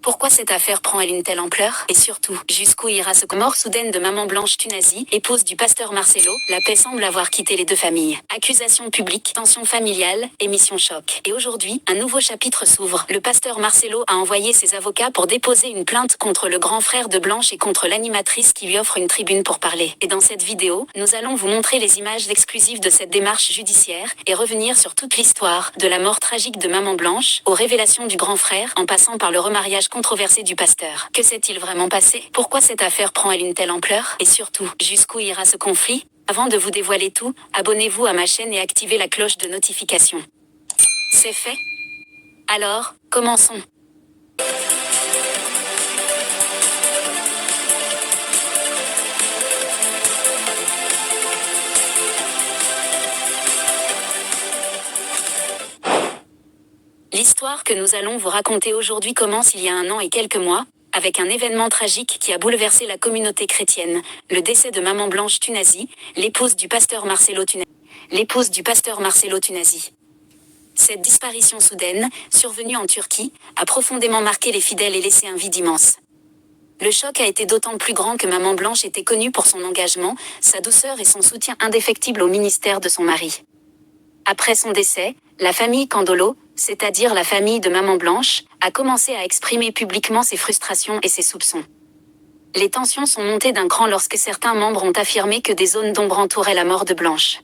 Pourquoi cette affaire prend-elle une telle ampleur? Et surtout, jusqu'où ira ce mort soudaine de maman Blanche Tunazi, épouse du pasteur Marcelo? La paix semble avoir quitté les deux familles. Accusations publiques, tensions familiales, émission choc. Et aujourd'hui, un nouveau chapitre s'ouvre. Le pasteur Marcelo a envoyé ses avocats pour déposer une plainte contre le grand frère de Blanche et contre l'animatrice qui lui offre une tribune pour parler. Et dans cette vidéo, nous allons vous montrer les images exclusives de cette démarche judiciaire et revenir sur toute l'histoire, de la mort tragique de maman Blanche, aux révélations du grand frère, en passant par le remariage controversé du pasteur. Que s'est-il vraiment passé? Pourquoi cette affaire prend-elle une telle ampleur? Et surtout, jusqu'où ira ce conflit? Avant de vous dévoiler tout, abonnez-vous à ma chaîne et activez la cloche de notification. C'est fait? Alors, commençons. L'histoire que nous allons vous raconter aujourd'hui commence il y a 1 an et quelques mois, avec un événement tragique qui a bouleversé la communauté chrétienne, le décès de maman Blanche Tunazi, l'épouse du pasteur Marcelo Tunazi. Cette disparition soudaine, survenue en Turquie, a profondément marqué les fidèles et laissé un vide immense. Le choc a été d'autant plus grand que maman Blanche était connue pour son engagement, sa douceur et son soutien indéfectible au ministère de son mari. Après son décès, la famille Candolo, c'est-à-dire la famille de maman Blanche, a commencé à exprimer publiquement ses frustrations et ses soupçons. Les tensions sont montées d'un cran lorsque certains membres ont affirmé que des zones d'ombre entouraient la mort de Blanche.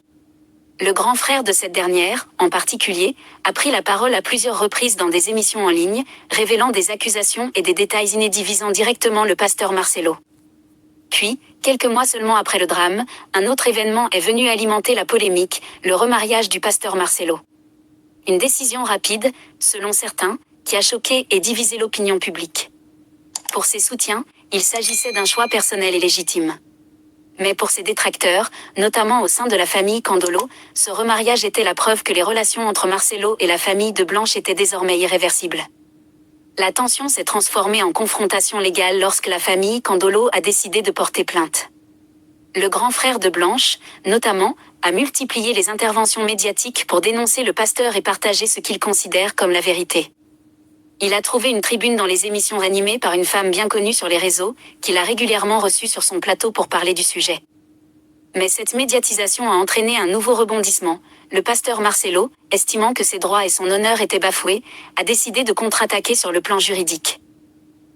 Le grand frère de cette dernière, en particulier, a pris la parole à plusieurs reprises dans des émissions en ligne, révélant des accusations et des détails inédits visant directement le pasteur Marcelo. Puis, quelques mois seulement après le drame, un autre événement est venu alimenter la polémique, le remariage du pasteur Marcelo. Une décision rapide, selon certains, qui a choqué et divisé l'opinion publique. Pour ses soutiens, il s'agissait d'un choix personnel et légitime. Mais pour ses détracteurs, notamment au sein de la famille Candolo, ce remariage était la preuve que les relations entre Marcelo et la famille de Blanche étaient désormais irréversibles. La tension s'est transformée en confrontation légale lorsque la famille Candolo a décidé de porter plainte. Le grand frère de Blanche, notamment, a multiplié les interventions médiatiques pour dénoncer le pasteur et partager ce qu'il considère comme la vérité. Il a trouvé une tribune dans les émissions animées par une femme bien connue sur les réseaux, qu'il a régulièrement reçue sur son plateau pour parler du sujet. Mais cette médiatisation a entraîné un nouveau rebondissement. Le pasteur Marcelo, estimant que ses droits et son honneur étaient bafoués, a décidé de contre-attaquer sur le plan juridique.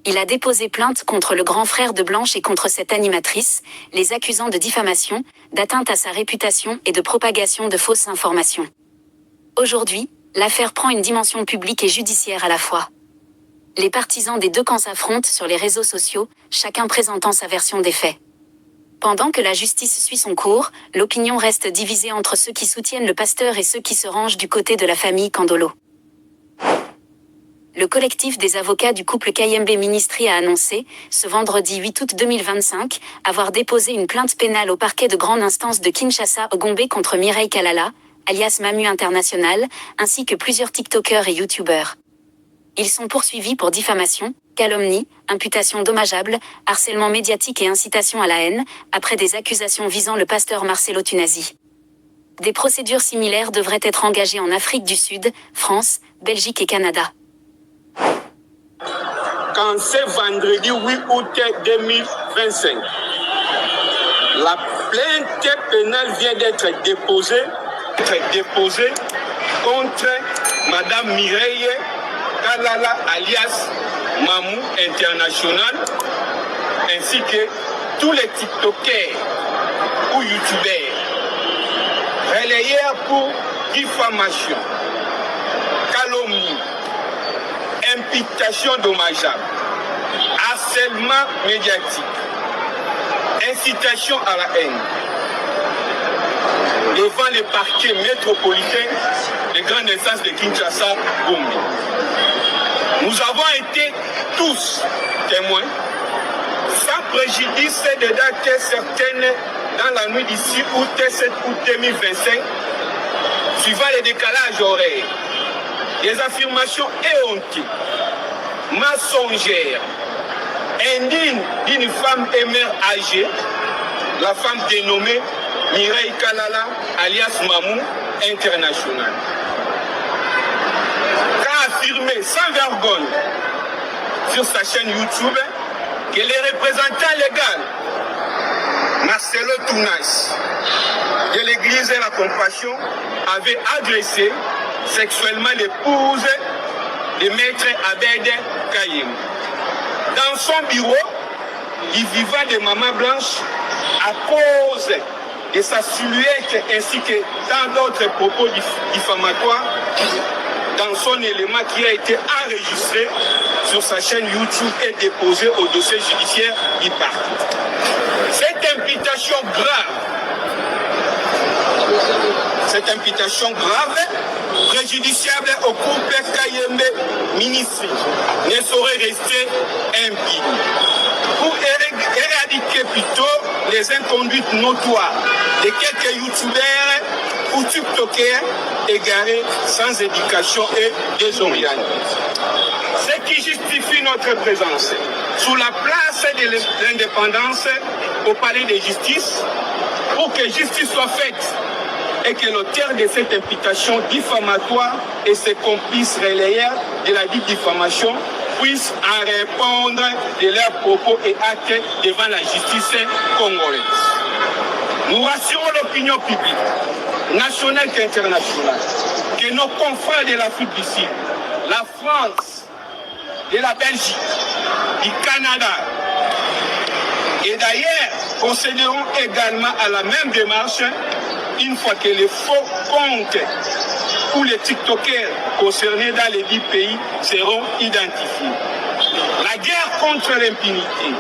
Il a déposé plainte contre le grand frère de Blanche et contre cette animatrice, les accusant de diffamation, d'atteinte à sa réputation et de propagation de fausses informations. Aujourd'hui, l'affaire prend une dimension publique et judiciaire à la fois. Les partisans des deux camps s'affrontent sur les réseaux sociaux, chacun présentant sa version des faits. Pendant que la justice suit son cours, l'opinion reste divisée entre ceux qui soutiennent le pasteur et ceux qui se rangent du côté de la famille Candolo. Le collectif des avocats du couple Kayembe Ministry a annoncé, ce vendredi 8 août 2025, avoir déposé une plainte pénale au parquet de grande instance de Kinshasa au Gombe contre Mireille Kalala, alias Mamu International, ainsi que plusieurs TikTokers et YouTubers. Ils sont poursuivis pour diffamation, calomnie, imputation dommageable, harcèlement médiatique et incitation à la haine, après des accusations visant le pasteur Marcelo Tunazi. Des procédures similaires devraient être engagées en Afrique du Sud, France, Belgique et Canada. Quand c'est vendredi 8 août 2025, la plainte pénale vient d'être déposée contre Madame Mireille Kalala alias Mamu International, ainsi que tous les TikTokers ou YouTubers relayés pour diffamation, calomnie, imputation dommageable, harcèlement médiatique, incitation à la haine, devant les parquets métropolitains des grandes instances de Kinshasa, Gombe. Nous avons été tous témoins, sans préjudice de dates certaines, dans la nuit du 6 août et 7 août 2025, suivant les décalages horaires, des affirmations éhontées, mensongères, indignes d'une femme et mère âgée, la femme dénommée Mireille Kalala, alias Mamu International. Qu'a affirmé sans vergogne sur sa chaîne YouTube que les représentants légaux, Marcelo Tounas, de l'Église et la Compassion, avait agressé sexuellement l'épouse de maître Abed Kayem. Dans son bureau, il vivait de maman blanche à cause de sa silhouette ainsi que tant d'autres propos diffamatoires dans son élément qui a été enregistré sur sa chaîne YouTube et déposé au dossier judiciaire du parti. Cette imputation grave, préjudiciable au couple Kayembe ministre, ne saurait rester impune. Pour éradiquer plutôt les inconduites notoires de quelques youtubeurs ou tiktokers égarés sans éducation et désorientés. Ce qui justifie notre présence sous la place de l'indépendance au palais de justice pour que justice soit faite et que l'auteur de cette imputation diffamatoire et ses complices relayeurs de la dite diffamation puissent en répondre de leurs propos et actes devant la justice congolaise. Nous rassurons l'opinion publique, nationale qu'internationale, que nos confrères de l'Afrique du Sud, la France, de la Belgique, du Canada, et d'ailleurs procéderont également à la même démarche une fois que les faux comptes ou les tiktokers concernés dans les 10 pays seront identifiés. La guerre contre l'impunité,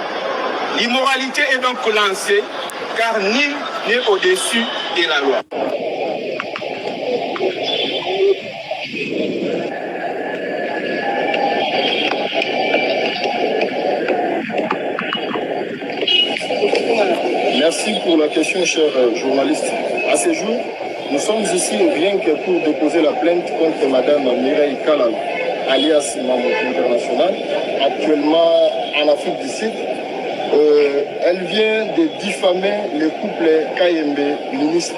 l'immoralité est donc lancée car nul n'est au-dessus de la loi. Merci pour la question, cher journaliste. À ce jour, nous sommes ici rien que pour déposer la plainte contre Madame Mireille Kalal, alias Maman International, actuellement en Afrique du Sud. Elle vient de diffamer le couple Kayembe ministre,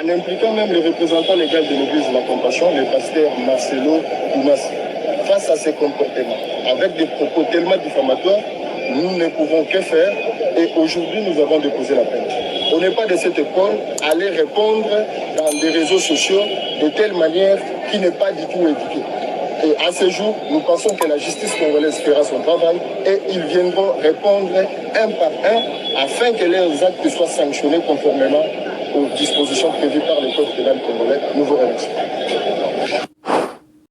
en impliquant même le représentant légal de l'Église de la Compassion, le pasteur Marcelo Tounas. Face à ces comportements, avec des propos tellement diffamatoires, nous ne pouvons que faire et aujourd'hui nous avons déposé la plainte. On n'est pas de cette école à aller répondre dans des réseaux sociaux de telle manière qui n'est pas du tout éduquée. Et à ce jour, nous pensons que la justice congolaise fera son travail et ils viendront répondre un par un afin que leurs actes soient sanctionnés conformément aux dispositions prévues par le Code pénal congolais. Nous vous remercions.